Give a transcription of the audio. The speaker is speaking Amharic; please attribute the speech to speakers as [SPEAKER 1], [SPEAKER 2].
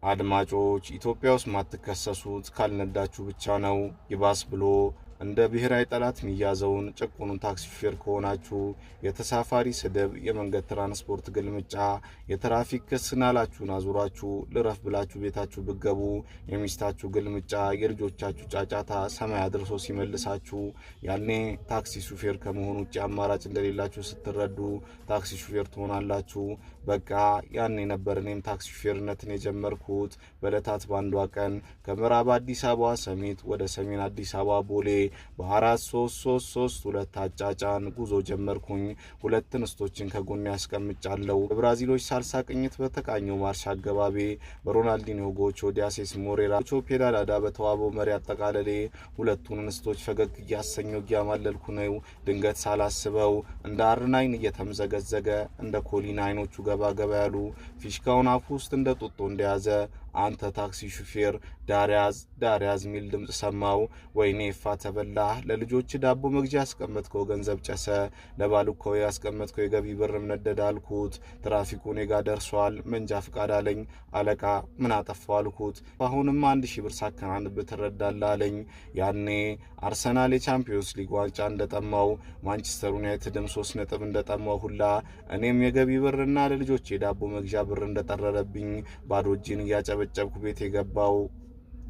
[SPEAKER 1] አድማጮች ኢትዮጵያ ውስጥ ማትከሰሱት ካልነዳችሁ ብቻ ነው። ይባስ ብሎ እንደ ብሔራዊ ጠላት የሚያዘውን ጭቁኑን ታክሲ ሹፌር ከሆናችሁ የተሳፋሪ ስድብ፣ የመንገድ ትራንስፖርት ግልምጫ፣ የትራፊክ ክስ ናላችሁን አዙራችሁ ልረፍ ብላችሁ ቤታችሁ ብገቡ የሚስታችሁ ግልምጫ፣ የልጆቻችሁ ጫጫታ ሰማይ አድርሶ ሲመልሳችሁ ያኔ ታክሲ ሹፌር ከመሆን ውጭ አማራጭ እንደሌላችሁ ስትረዱ ታክሲ ሹፌር ትሆናላችሁ። በቃ ያኔ ነበር እኔም ታክሲ ሹፌርነትን የጀመርኩት። በዕለታት ባንዷ ቀን ከምዕራብ አዲስ አበባ ሰሚት ወደ ሰሜን አዲስ አበባ ቦሌ በ4332 አጫጫን ጉዞ ጀመርኩኝ። ሁለት እንስቶችን ከጎን ያስቀምጫለሁ። በብራዚሎች ሳልሳ ቅኝት በተቃኘው ማርሽ አገባቤ በሮናልዲኒዮ ጎቾ ዲያሴስ ሞሬራ ቾ ፔዳላዳ በተዋበው መሪ አጠቃለሌ ሁለቱን እንስቶች ፈገግ እያሰኘው እያማለልኩ ነው። ድንገት ሳላስበው እንደ አርናይን እየተምዘገዘገ እንደ ኮሊን አይኖቹ ገባ ገባ ያሉ ፊሽካውን አፉ ውስጥ እንደ ጡጦ እንደያዘ አንተ ታክሲ ሹፌር ዳርያዝ ሚል ድምጽ ሰማው። ወይኔ ፋ ተበላህ። ለልጆች ዳቦ መግዣ ያስቀመጥከው ገንዘብ ጨሰ፣ ለባልኮ ያስቀመጥከው የገቢ ብርም ነደደ አልኩት። ትራፊኩ እኔ ጋ ደርሷል፣ መንጃ ፍቃድ አለኝ። አለቃ ምን አጠፋው አልኩት። አሁንም 1000 ብር ሳከናንብ ትረዳለህ አለኝ። ያኔ አርሰናል የቻምፒዮንስ ሊግ ዋንጫ እንደጠማው፣ ማንቸስተር ዩናይትድም 3 ነጥብ እንደጠማው ሁላ እኔም የገቢ ብርና ለልጆች የዳቦ መግዣ ብር እንደጠረረብኝ ባዶ እጄን እያጨበጨብኩ ቤት የገባው